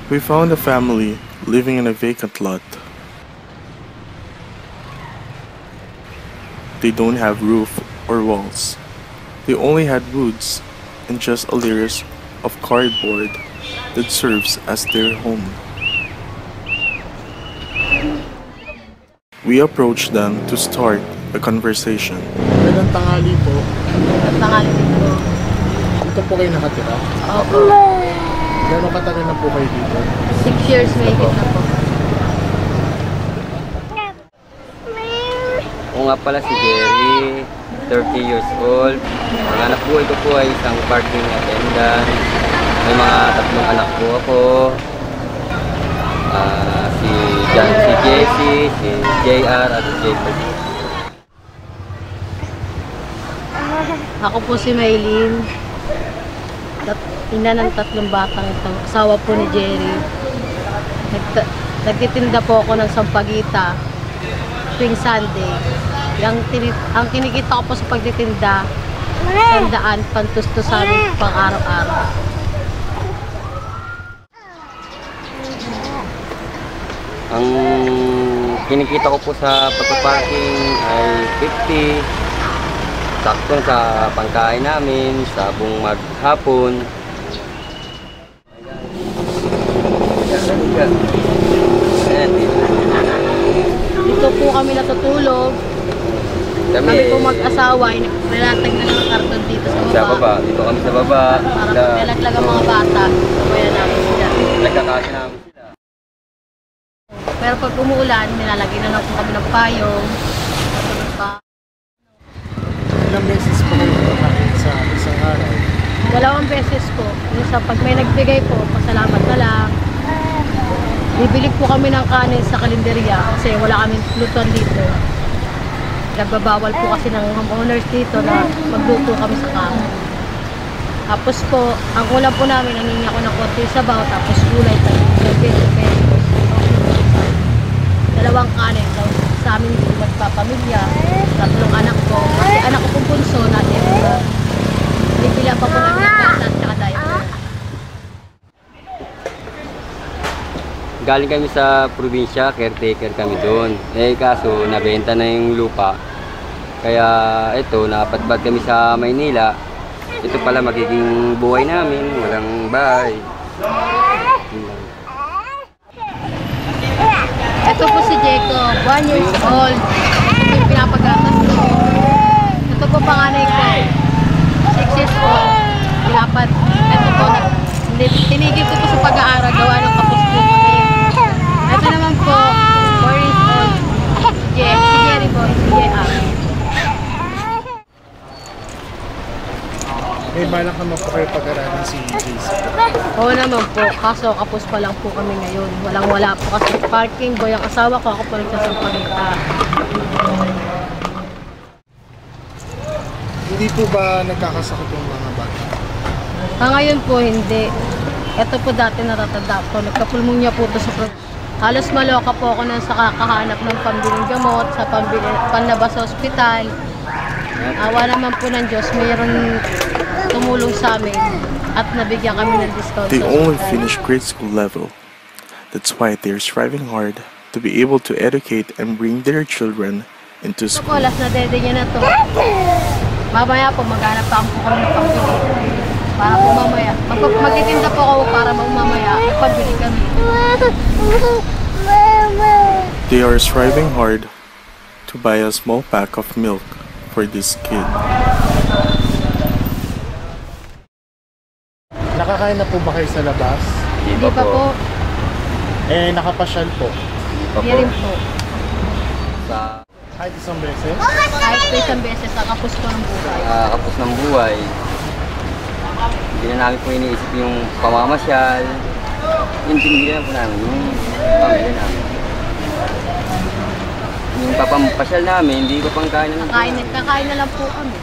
We found a family living in a vacant lot. They don't have roof or walls. They only had woods and just a layers of cardboard that serves as their home. We approached them to start a conversation. Magandang tanghali po. Magandang tanghali po. Dito po kayo nakatira? Opo. Gano'ng katagal na po kayo dito? 6 years may higit na po. Ako nga pala si Jerry, 30 years old. Ang anak buhay ko po ay isang parking attendant. May mga 3 anak po ako. Si Jessie, si JR at si Jacob. Ako po si Maylene. Ina ng 3 batang ito. Asawa po ni Jerry. Nagtitinda po ako ng sampagita tuwing Sunday. Ang kinikita ko po sa pagtitinda, 100 pantusto sa amin pang araw-araw. Ang kinikita ko po sa pagpaparking ay 50. Sakto sa pangkain namin, sa buong maghapon. Dito po kami natutulog. Kami po mag-asawa, nilatag na ng karton dito sa baba. Dito kami sa baba. Para nilaglag ang mga bata, kaya namin sila. Nagkakasya namin sila. Pero pag umuulan, nilalagay na lang po kami ng payong. Ilang beses po kayo nakakain sa isang araw? 2 beses po. Yung sa pag may nagbigay po, pasalamat na lang. Bibili po kami ng kanin sa kalenderya kasi wala kaming lutuan dito. Nagbabawal po kasi ng homeowners dito na magluto kami sa kanin. Tapos po, ang kulang po namin, nangingi ako ng konti sabaw, tapos gulay tayo. 20 pesos. 2 kanin. So, sa amin magpapamilya, 3 anak ko. Kasi anak ko pong punso natin. Bibila pa po namin ng gata at saka diaper. Galing kami sa probinsya, caretaker kami doon. Kaso nabenta na yung lupa. Kaya ito, napadbad kami sa Maynila. Ito pala magiging buhay namin, walang bahay. Ito po si Jacob, 1 years old. Ito po yung pinapagatas ko. Ito po panganay ko, 6 years old. Ito po, tinigil ko po sa pag-aaral, gawa ng kapos po kami. Ito naman po, 4 years old, si Jerry po, si JR. May balak naman po kayo pag-aralan si JC? Oo naman po, kaso kapos pa lang po kami ngayon. Walang-wala po kasi parking boy ang asawa ko, ako po nagsasampagita. Hindi po ba nagkakasakit yung mga bata? Ngayon po hindi. Ito po dati natatanda po. Nagkapulmonya po ito sa halos maloka po ako nang sa kakahanap ng pambiling gamot, sa panlabas sa ospital. Awa naman po ng Diyos, mayroon tumulong sa amin at nabigyan kami ng discount. They only finished grade school level. That's why they're striving hard to be able to educate and bring their children into Ito po, school. last na dede niya na to. Mamaya po, maghanap pa po kami ng pambili. Para po mamaya. Magtitinda po ako para mamaya. Pambili kami. They are striving hard to buy a small pack of milk for this kid. Nakakain na po ba kayo sa labas? Hindi pa po. Nakapasyal po. Hindi rin po. Kahit isang beses? Kahit po isang beses, nakapos ko ng buhay. Kapos ng buhay. Hindi na namin po iniisip yung pamamasyal. Yung tinigilan po namin, yung pamilya namin. Yung papampasyal namin, hindi ko pang kain na Kakain na lang po kami.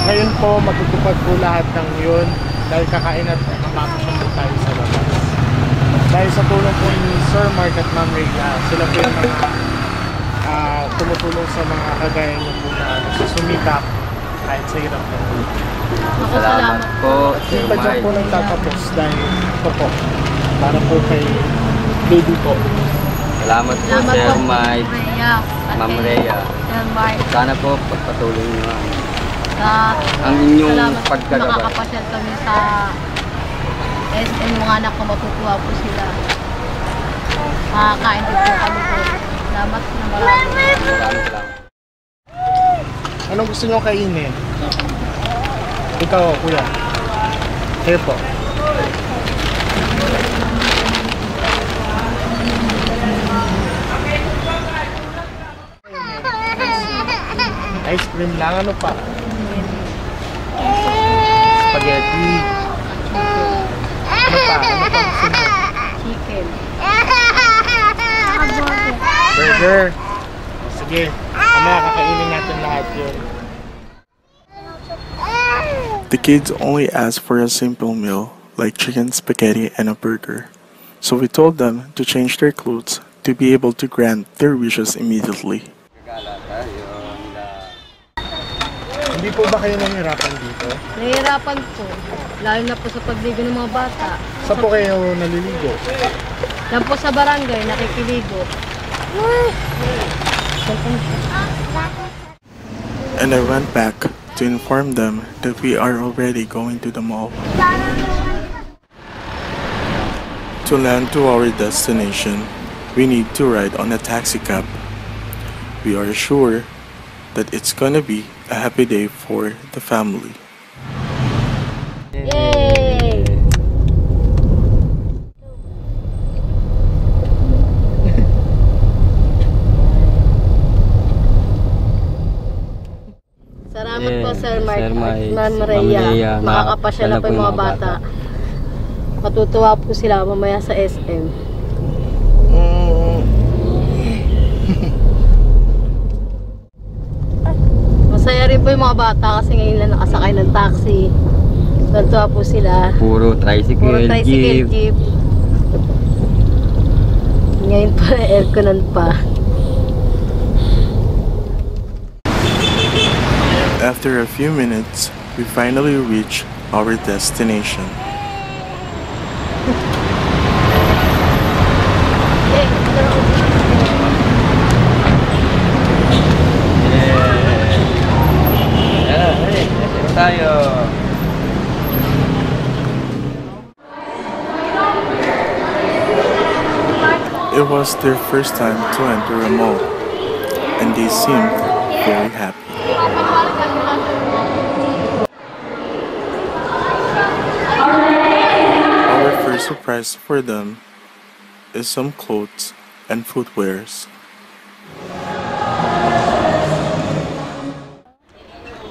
Ngayon po, matutupad po lahat ng yun dahil kakain at mamapasyal po tayo sa labas. Dahil sa tulong po ni Sir Mark at Ma'am Reyla, sila po yung mga tumutulong sa mga kagaya niyo po na susumikap kahit sa hirap na. Ako Salamat po, At Sir yung pa dyan po Mike. nagtatapos dahil ito po, para po kay baby po. Salamat po, Salamat Sir po, Mike. Rhea. At Ma'am kay Rhea. Sir Mark. Sana po pagpatuloy niyo Sa ang inyong salamat po, pagkagabay. makakapasyal kami sa SM. Mga anak ko, matutuwa po sila. Makakain din po kami po. Salamat na marami. Salamat. Anong gusto nyo kainin? Ikaw, kuya. Kayo po. Ice cream lang, ano pa? Spaghetti. Ano pa? Ano pa gusto nyo? Chicken. Burger. Sige. Mamaya kakainin natin lahat yun. The kids only asked for a simple meal like chicken, spaghetti, and a burger. So we told them to change their clothes to be able to grant their wishes immediately. Gala tayo. Hindi po ba kayo nahihirapan dito? Nahihirapan po. Lalo na po sa pagligo ng mga bata. Saan po kayo naliligo? Yan po sa barangay, nakikiligo. And I went back to inform them that we are already going to the mall. To land to our destination, we need to ride on a taxi cab. We are sure that it's gonna be a happy day for the family. Yay! Salamat po, Sir Mark. Sir Mike, Ma'am Ma'am Rhea. Rhea, Makakapasyal na po yung mga bata. Matutuwa po sila mamaya sa SM. Masaya rin po yung mga bata kasi ngayon lang nakasakay ng taxi. Natutuwa po sila. Puro tricycle, Puro tricycle, jeep. Ngayon pa, airconan pa. After a few minutes, we finally reach our destination. Tayo. It was their first time to enter a mall, and they seemed very happy. Our first surprise for them is some clothes and footwears.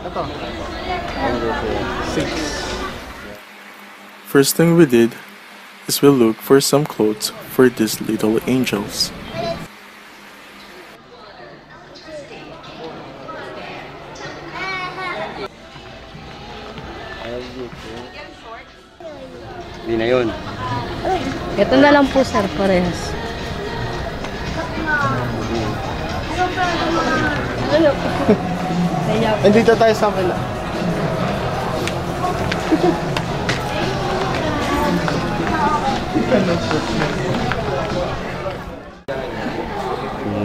Ito. 6. First thing we did is we looked for some clothes for these little angels. Hindi na yun. Ito na lang po, sir, parehas. Ano? Kaya po. Andito tayo sa kabila.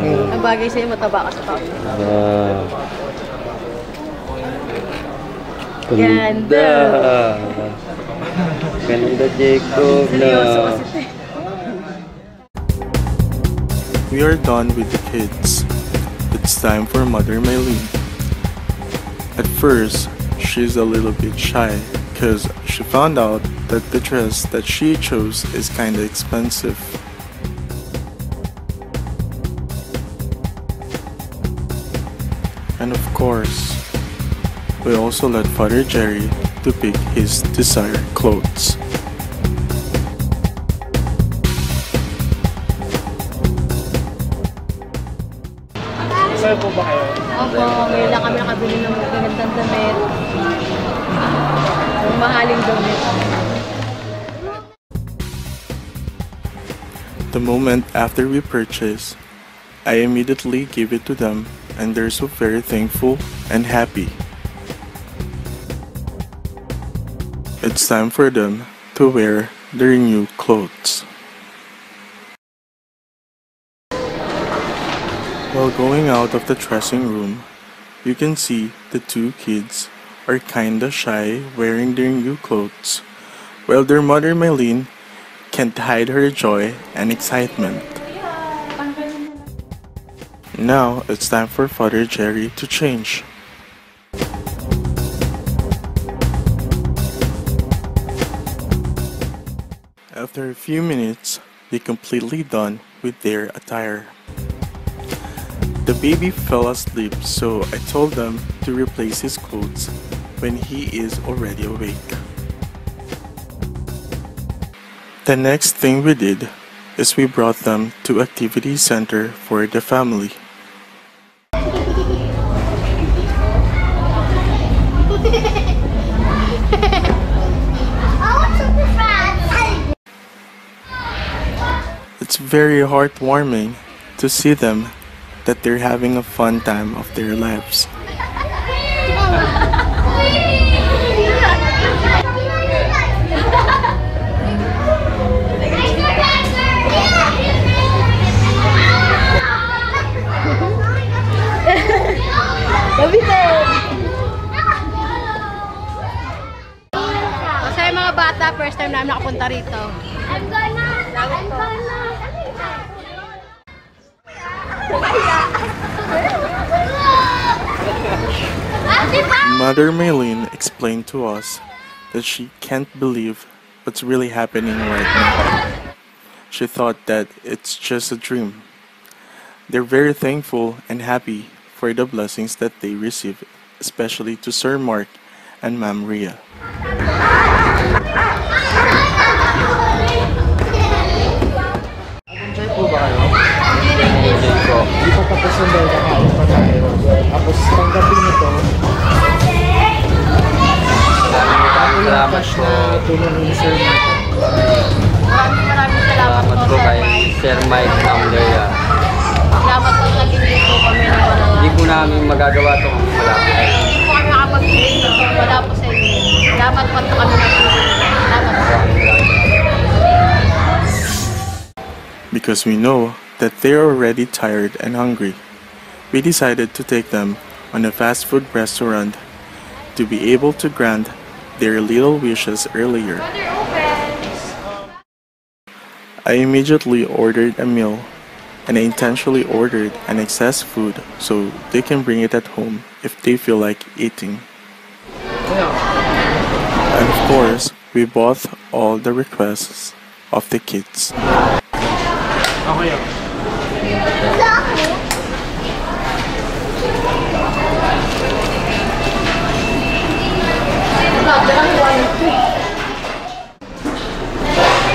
Ang bagay sa'yo, mataba ka sa tao. Ganda. Ganda, Jacob na. We are done with the kids. It's time for Mother Maylene. At first, she's a little bit shy because she found out that the dress that she chose is kinda expensive. And of course, we also let Father Jerry to pick his desired clothes. Masaya po ba kayo? Opo, ngayon lang kami nakabili ng magagandang damit. Ang mahaling damit. The moment after we purchase, I immediately give it to them and they're so very thankful and happy. it's time for them to wear their new clothes. While going out of the dressing room, you can see the two kids are kinda shy wearing their new clothes, while their mother Maylene can't hide her joy and excitement. Now it's time for Father Jerry to change. After a few minutes, they completely done with their attire. The baby fell asleep, so I told them to replace his clothes when he is already awake. The next thing we did is we brought them to activity center for the family. It's very heartwarming to see them that they're having a fun time of their lives. Kasi mga bata, first time namin nakapunta rito. Mother Maylene explained to us that she can't believe what's really happening right now. She thought that it's just a dream. They're very thankful and happy for the blessings that they receive, especially to Sir Mark and Ma'am Rhea. Enjoy po ba kayo? Hindi pa tapos yung dahil kakain pa tayo. Tapos tanggapin nito. Salamat po. Tulong ni Sir Mark. Maraming salamat Salamat po kay Sir Mike Amleya. Salamat po sa hindi po kami na wala. Hindi po namin magagawa ito kung wala po. Hindi po kami makapag-play nito. Wala po sa inyo. Salamat po sa kami na salamat po. Because we know that they're already tired and hungry, we decided to take them on a fast food restaurant to be able to grant their little wishes earlier. I immediately ordered a meal, and I intentionally ordered an excess food so they can bring it at home if they feel like eating. And of course, we bought all the requests of the kids. Okay.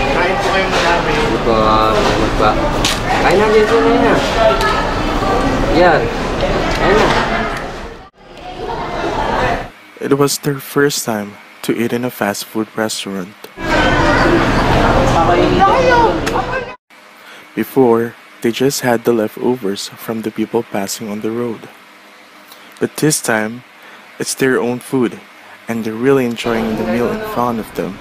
Kain po kayo marami. Hindi po magpa. Kain na dito na yan. Yan. Kain na. It was their first time to eat in a fast food restaurant. Before, they just had the leftovers from the people passing on the road. But this time, it's their own food, and they're really enjoying the meal in front of them.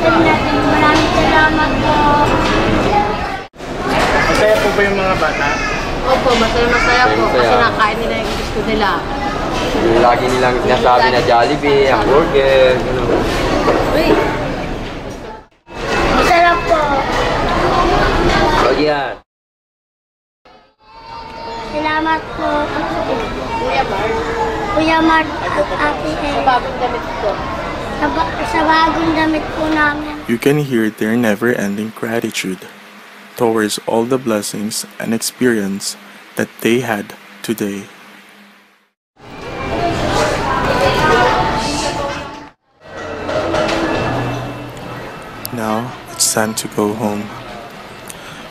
Maraming salamat po. Masaya po ba yung mga bata? Opo, masaya po kasi nakain nila yung gusto nila. Lagi nilang sinasabi na Jollibee, hamburger, gano'n. Uy! Masarap po. So yan. Salamat po. Kuya Mark at Ate E. Sa bagong damit po. Sa bagong damit po namin. You can hear their never-ending gratitude towards all the blessings and experience that they had today. Now it's time to go home.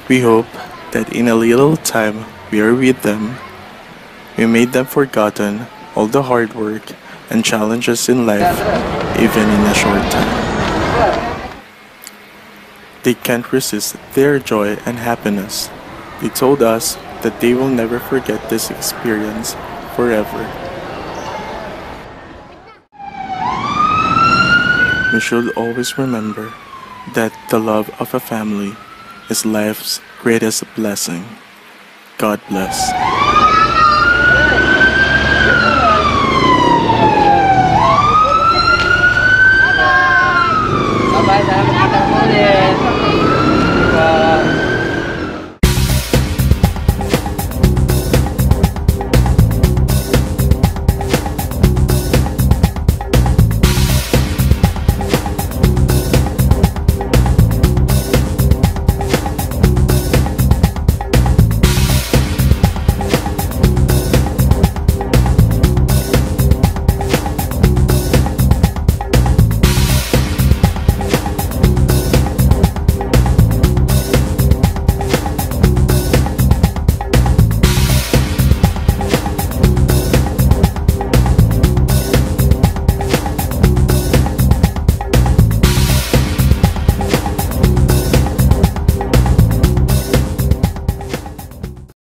We hope that in a little time we are with them, we made them forgotten all the hard work and challenges in life, even in a short time. They can't resist their joy and happiness. They told us that they will never forget this experience forever. we should always remember that the love of a family is life's greatest blessing. God bless.